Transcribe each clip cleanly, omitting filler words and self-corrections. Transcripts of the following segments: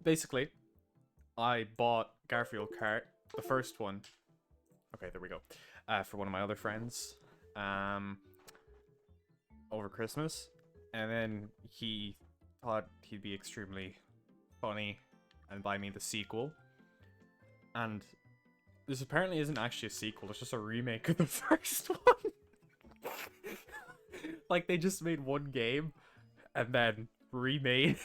basically, I bought Garfield Kart, the first one. Okay, there we go. For one of my other friends, over Christmas, and then he thought he'd be extremely funny and buy me the sequel. And this apparently isn't actually a sequel; it's just a remake of the first one. Like they just made one game and then remade.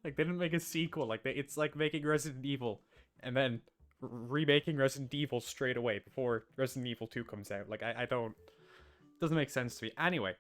Like they didn't make a sequel. Like it's like making Resident Evil and then remaking Resident Evil straight away before Resident Evil 2 comes out. Like I don't. It doesn't make sense to me. Anyway,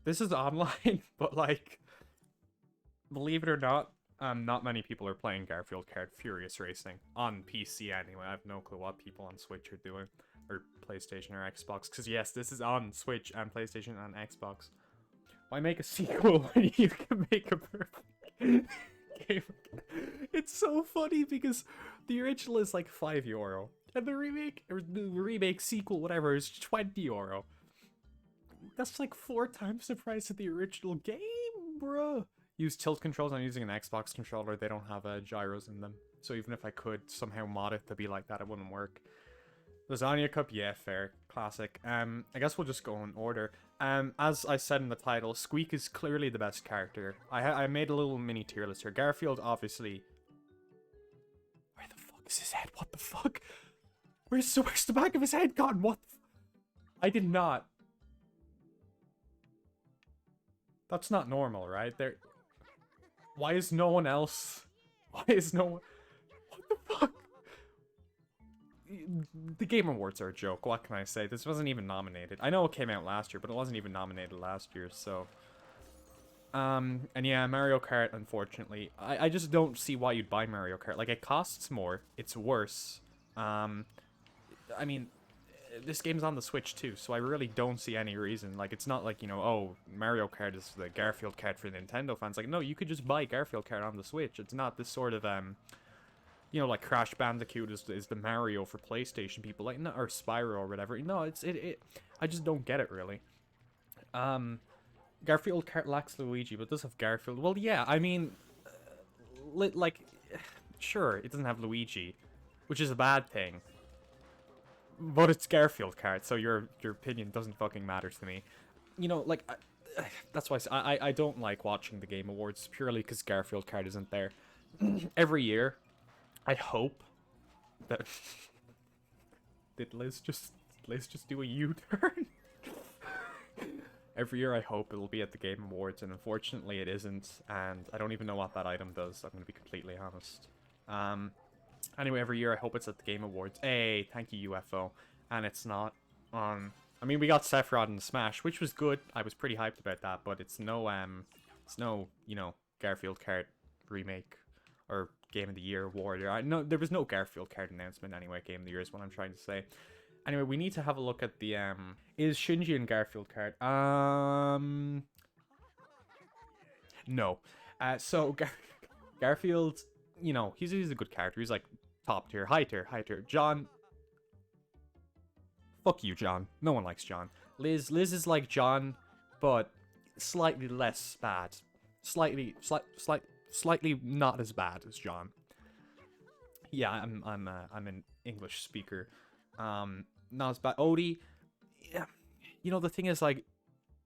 this is online, but like, believe it or not many people are playing Garfield Kart Furious Racing on PC anyway. I have no clue what people on Switch are doing, or PlayStation or Xbox. Because yes, this is on Switch and PlayStation and Xbox. Why make a sequel when you can make a perfect game? It's so funny because the original is like €5, and the remake or the remake sequel, whatever, is €20. That's like 4 times the price of the original game, bruh. Use tilt controls. I'm using an Xbox controller. They don't have gyros in them. So even if I could somehow mod it to be like that, it wouldn't work. Lasagna cup, yeah, fair. Classic. I guess we'll just go in order. As I said in the title, Squeak is clearly the best character. I made a little mini tier list here. Garfield, obviously. Where the fuck is his head? What the fuck? Where's the back of his head gone? What the I did not. That's not normal, right? Why is no one else? Why is no one? What the fuck? The Game Awards are a joke. What can I say? This wasn't even nominated. I know it came out last year, but it wasn't even nominated last year, so... and yeah, Mario Kart, unfortunately. I just don't see why you'd buy Mario Kart. Like, it costs more. It's worse. I mean... This game's on the Switch too, so I really don't see any reason. Like, it's not like, you know, oh, Mario Kart is the Garfield Kart for Nintendo fans. Like, no, you could just buy Garfield Kart on the Switch. It's not this sort of, you know, like Crash Bandicoot is the Mario for PlayStation people, like, no, or Spyro or whatever. No, I just don't get it, really. Garfield Kart lacks Luigi, but does have Garfield. Well, yeah, I mean, like, sure, it doesn't have Luigi, which is a bad thing. But it's Garfield Kart, so your opinion doesn't fucking matter to me. You know, like, that's why I don't like watching the Game Awards, purely because Garfield Kart isn't there. Every year, I hope that... Did Liz just do a U-turn? Every year I hope it'll be at the Game Awards, and unfortunately it isn't, and I don't even know what that item does, I'm going to be completely honest. Anyway, every year I hope it's at the Game Awards. Hey, thank you, UFO. And it's not. I mean, we got Sephiroth in Smash, which was good. I was pretty hyped about that, but it's no, you know, Garfield Kart remake or Game of the Year award. No, there was no Garfield Kart announcement anyway. Game of the Year is what I'm trying to say. Anyway, we need to have a look at the, is Shinji in Garfield Kart? No. So, Garfield, you know, he's a good character. He's like top tier, high tier. John. Fuck you, John. No one likes John. Liz is like John, but slightly less bad. Slightly not as bad as John. Yeah, I'm an English speaker. Not as bad. Odie, yeah. You know, the thing is, like,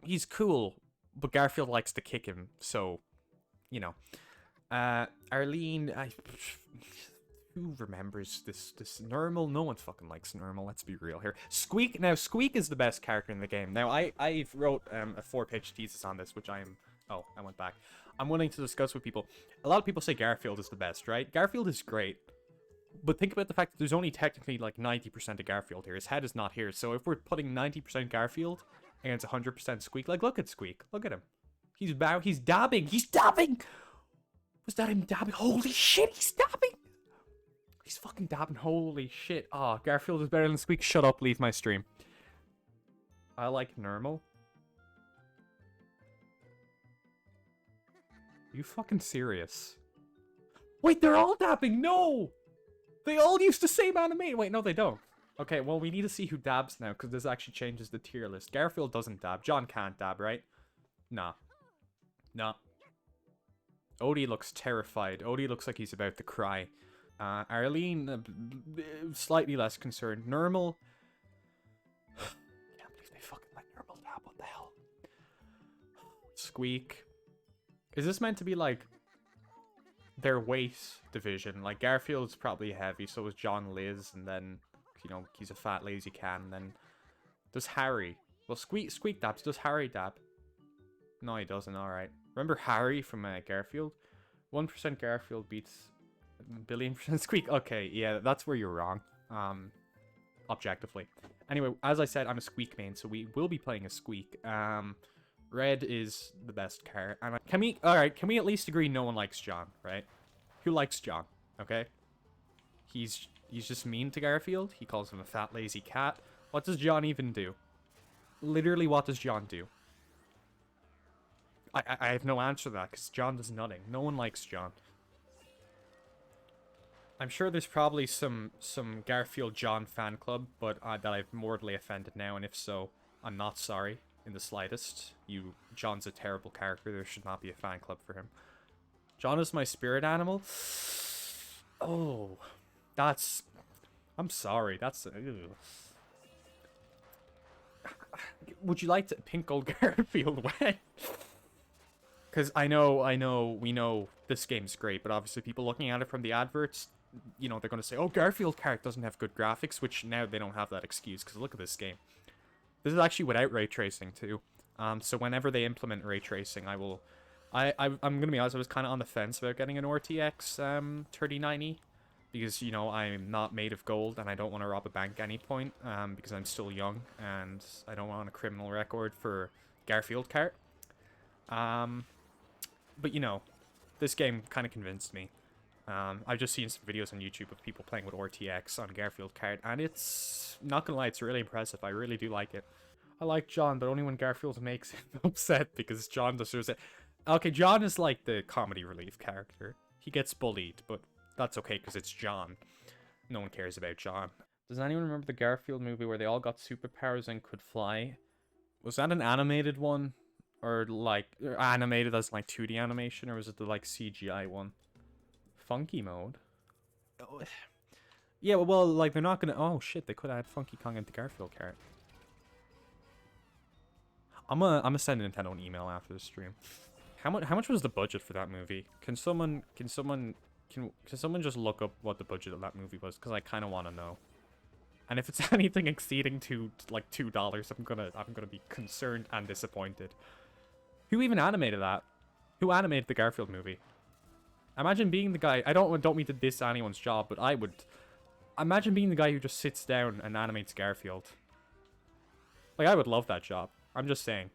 he's cool, but Garfield likes to kick him, so, you know. Arlene, who remembers this Normal? No one fucking likes Normal, let's be real here. Squeak, now Squeak is the best character in the game. Now I've wrote a 4-page thesis on this, which I went back. I'm willing to discuss with people. A lot of people say Garfield is the best, right? Garfield is great. But think about the fact that there's only technically like 90% of Garfield here. His head is not here. So if we're putting 90% Garfield against 100% Squeak, like, look at Squeak. Look at him. He's dabbing. He's dabbing! Was that him dabbing? Holy shit, he's dabbing! He's fucking dabbing. Holy shit. Ah, Garfield is better than Squeak. Shut up, leave my stream. I like normal. Are you fucking serious? Wait, they're all dabbing! No! They all use the same anime! Wait, no, they don't. Okay, well, we need to see who dabs now, because this actually changes the tier list. Garfield doesn't dab. John can't dab, right? Nah. Nah. Odie looks terrified. Odie looks like he's about to cry. Arlene, slightly less concerned. Normal. Can't believe they fucking let Normal tap. What the hell? Squeak. Is this meant to be like their weight division? Like Garfield's probably heavy, so is John Liz, and then you know he's a fat lazy can. And then does Harry? Well, Squeak dabs. Does Harry dab? No, he doesn't. All right. Remember Harry from Garfield? 1% Garfield beats a billion% Squeak. Okay, yeah, that's where you're wrong. Objectively. Anyway, as I said, I'm a Squeak main, so we will be playing a Squeak. Red is the best card. And can we at least agree no one likes John, right? Who likes John? Okay? He's just mean to Garfield. He calls him a fat lazy cat. What does John even do? Literally, what does John do? I have no answer to that, because John does nothing. No one likes John. I'm sure there's probably some Garfield John fan club, but that I've mortally offended now, and if so, I'm not sorry in the slightest. John's a terrible character. There should not be a fan club for him. John is my spirit animal. Oh, I'm sorry. Ew. Would you like to pink old Garfield wet? Because we know this game's great, but obviously people looking at it from the adverts, you know, they're going to say, oh, Garfield character doesn't have good graphics, which now they don't have that excuse, because look at this game. This is actually without ray tracing, too. So whenever they implement ray tracing, I'm going to be honest, I was kind of on the fence about getting an RTX 3090, because, you know, I'm not made of gold, and I don't want to rob a bank at any point, because I'm still young, and I don't want a criminal record for Garfield cart. But, you know, this game kind of convinced me. I've just seen some videos on YouTube of people playing with RTX on Garfield card, and it's, not gonna lie, it's really impressive. I really do like it. I like John, but only when Garfield makes him upset, because John deserves it. Okay, John is like the comedy relief character. He gets bullied, but that's okay, because it's John. No one cares about John. Does anyone remember the Garfield movie where they all got superpowers and could fly? Was that an animated one? Or like, animated as like 2D animation, or was it the like CGI one? Funky mode? Oh. Yeah, well, like, they're not gonna... Oh, shit, they could add Funky Kong into Garfield cart. I'm gonna send Nintendo an email after the stream. How much was the budget for that movie? Can someone just look up what the budget of that movie was? Because I kind of want to know. And if it's anything exceeding like $2, I'm gonna be concerned and disappointed. Who even animated that? Who animated the Garfield movie? Imagine being the guy... I don't mean to diss anyone's job, but I would... Imagine being the guy who just sits down and animates Garfield. Like, I would love that job. I'm just saying.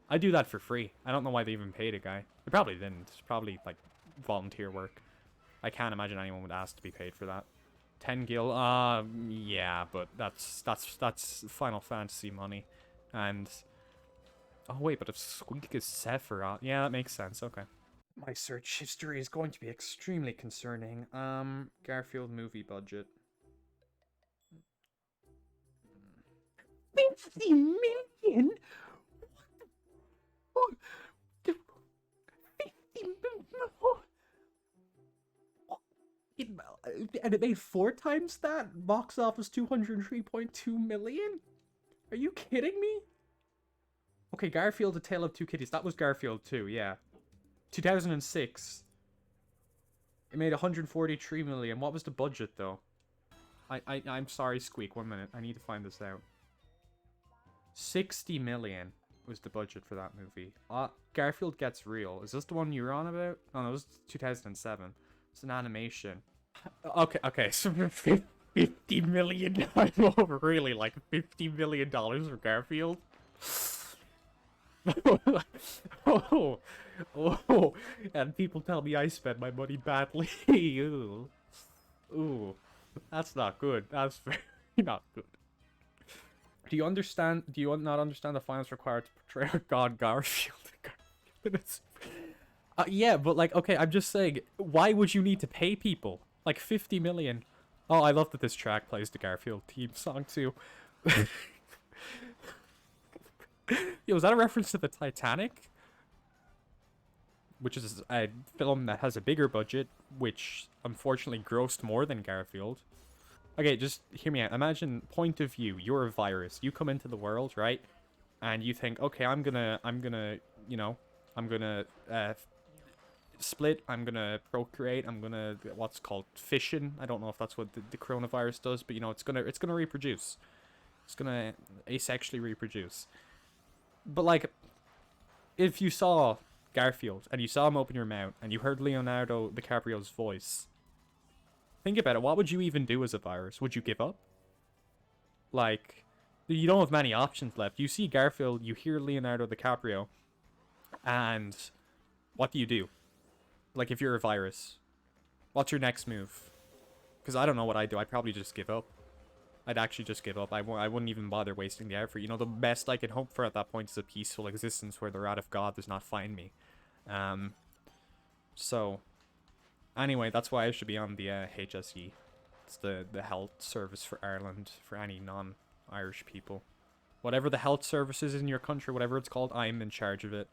I do that for free. I don't know why they even paid a guy. They probably didn't. It's probably, like, volunteer work. I can't imagine anyone would ask to be paid for that. 10 gil? Yeah, but that's Final Fantasy money. And... Oh, wait, but if Squeak is Sephiroth... Yeah, that makes sense. Okay. My search history is going to be extremely concerning. Garfield movie budget. 50 million? What the... 50 million? And it made 4 times that? Box office 203.2 million? Are you kidding me? Okay, Garfield, A Tale of Two Kitties. That was Garfield 2, yeah. 2006. It made 143 million. What was the budget, though? I'm sorry, Squeak. 1 minute. I need to find this out. 60 million was the budget for that movie. Garfield Gets Real. Is this the one you were on about? Oh, no, it was 2007. It's an animation. Okay, so 50 million. Really, like $50 million for Garfield? Oh, and people tell me I spend my money badly. Ooh, that's not good. That's very not good. Do you not understand the finance required to portray our God Garfield? Yeah, but like, okay, I'm just saying, why would you need to pay people? Like 50 million. Oh, I love that this track plays the Garfield theme song too. Yo, is that a reference to the Titanic? which is a film that has a bigger budget, which unfortunately grossed more than Garfield. Okay, just hear me out. Imagine point of view. You're a virus. You come into the world, right? And you think, okay, you know, I'm gonna split. I'm gonna procreate. I'm gonna what's called fission. I don't know if that's what the coronavirus does, but you know, it's gonna reproduce. It's gonna asexually reproduce. But like, if you saw Garfield and you saw him open your mouth and you heard Leonardo DiCaprio's voice, think about it. What would you even do as a virus? Would you give up? Like, you don't have many options left. You see Garfield, you hear Leonardo DiCaprio, and what do you do? Like, if you're a virus, what's your next move? Because I don't know what I'd do. I'd probably just give up. I'd actually just give up. I wouldn't even bother wasting the effort. You know, the best I can hope for at that point is a peaceful existence where the wrath of God does not find me. So, anyway, that's why I should be on the HSE. It's the health service for Ireland, for any non-Irish people. Whatever the health service is in your country, whatever it's called, I'm in charge of it.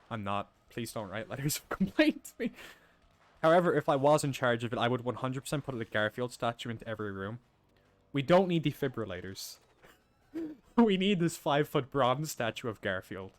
I'm not. Please don't write letters of complaint to me. However, if I was in charge of it, I would 100% put a Garfield statue into every room. We don't need defibrillators. We need this 5-foot bronze statue of Garfield.